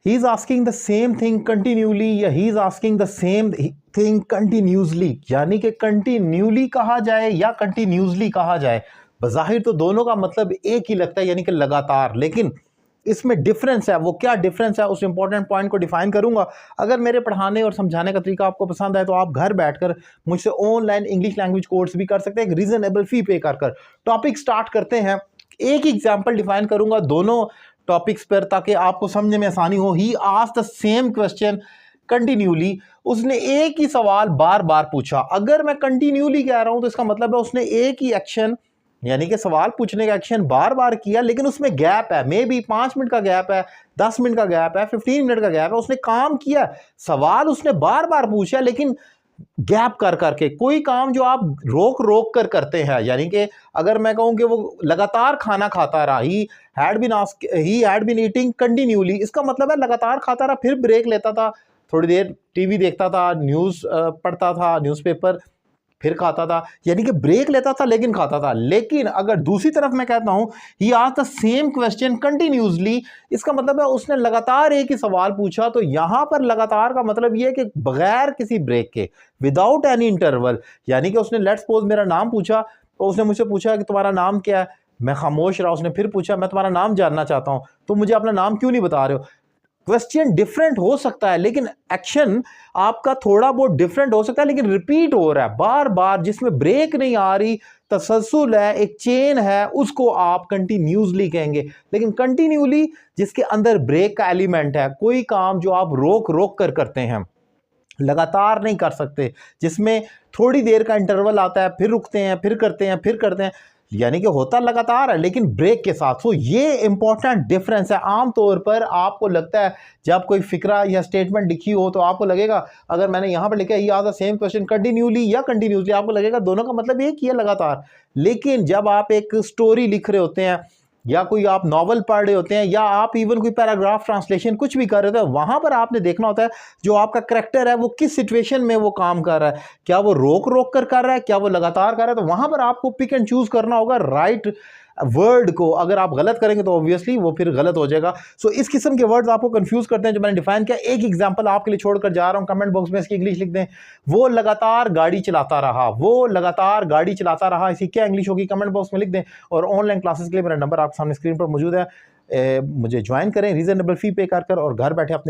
He is asking the same thing continuously या he is asking the same thing continuously, यानी कि continually कहा जाए या कंटिन्यूसली कहा जाए, बज़ाहिर तो दोनों का मतलब एक ही लगता है, यानी कि लगातार, लेकिन इसमें डिफरेंस है। वो क्या डिफरेंस है, उस इंपॉर्टेंट पॉइंट को डिफाइन करूंगा। अगर मेरे पढ़ाने और समझाने का तरीका आपको पसंद आए तो आप घर बैठकर मुझसे ऑनलाइन इंग्लिश लैंग्वेज कोर्स भी कर सकते हैं, एक रीजनेबल फी पे कर। टॉपिक स्टार्ट करते हैं। एक एग्जाम्पल डिफाइन करूंगा दोनों टॉपिक्स पर ताकि आपको समझने में आसानी हो। He asked the same question continually, उसने एक ही सवाल बार बार पूछा। अगर मैं कंटिन्यूली कह रहा हूं तो इसका मतलब है उसने एक ही एक्शन, यानी कि सवाल पूछने का एक्शन बार बार किया, लेकिन उसमें गैप है, मे बी 5 मिनट का गैप है, 10 मिनट का गैप है, 15 मिनट का गैप है। उसने काम किया, सवाल उसने बार बार पूछा, लेकिन गैप कर करके। कोई काम जो आप रोक रोक कर करते हैं, यानी कि अगर मैं कहूं कि वो लगातार खाना खाता रहा, he had been eating continuously, इसका मतलब है लगातार खाता रहा, फिर ब्रेक लेता था, थोड़ी देर टीवी देखता था, न्यूज़ पढ़ता था, न्यूज़पेपर, फिर खाता था, यानी कि ब्रेक लेता था लेकिन खाता था। लेकिन अगर दूसरी तरफ मैं कहता हूं he asked the same question continuously, इसका मतलब है उसने लगातार एक ही सवाल पूछा। तो यहां पर लगातार का मतलब यह है कि बगैर किसी ब्रेक के, विदाउट एनी इंटरवल, यानी कि उसने लेट्स सपोज मेरा नाम पूछा, तो उसने मुझसे पूछा कि तुम्हारा नाम क्या है, मैं खामोश रहा। उसने फिर पूछा मैं तुम्हारा नाम जानना चाहता हूं, तो मुझे अपना नाम क्यों नहीं बता रहे हो। क्वेश्चन डिफरेंट हो सकता है लेकिन एक्शन आपका थोड़ा बहुत डिफरेंट हो सकता है, लेकिन रिपीट हो रहा है बार बार, जिसमें ब्रेक नहीं आ रही, तसलसल है, एक चेन है, उसको आप कंटिन्यूसली कहेंगे। लेकिन कंटिन्यूली जिसके अंदर ब्रेक का एलिमेंट है, कोई काम जो आप रोक रोक कर करते हैं, लगातार नहीं कर सकते, जिसमें थोड़ी देर का इंटरवल आता है, फिर रुकते हैं, फिर करते हैं, फिर करते हैं, यानी कि होता लगातार है लेकिन ब्रेक के साथ। तो ये इंपॉर्टेंट डिफरेंस है। आमतौर पर आपको लगता है जब कोई फिक्रा या स्टेटमेंट लिखी हो तो आपको लगेगा, अगर मैंने यहां पर लिखा है he asked the same question continually या कंटिन्यूसली, आपको लगेगा दोनों का मतलब एक ही है, लगातार। लेकिन जब आप एक स्टोरी लिख रहे होते हैं या कोई आप नॉवल पढ़ रहे होते हैं या आप इवन कोई पैराग्राफ ट्रांसलेशन कुछ भी कर रहे होते हैं, वहां पर आपने देखना होता है जो आपका करेक्टर है वो किस सिचुएशन में वो काम कर रहा है, क्या वो रोक रोक कर रहा है, क्या वो लगातार कर रहा है। तो वहां पर आपको पिक एंड चूज करना होगा राइट वर्ड को। अगर आप गलत करेंगे तो ऑब्वियसली वो फिर गलत हो जाएगा। सो इस किस्म के वर्ड्स आपको कंफ्यूज करते हैं जो मैंने डिफाइन किया। एक एग्जांपल आपके लिए छोड़कर जा रहा हूं, कमेंट बॉक्स में इसकी इंग्लिश लिख दें। वो लगातार गाड़ी चलाता रहा, वो लगातार गाड़ी चलाता रहा, इसकी क्या इंग्लिश होगी कमेंट बॉक्स में लिख दें। और ऑनलाइन क्लासेस के लिए मेरा नंबर आपके सामने स्क्रीन पर मौजूद है, मुझे ज्वाइन करें रीजनेबल फी पे कर और घर बैठे अपनी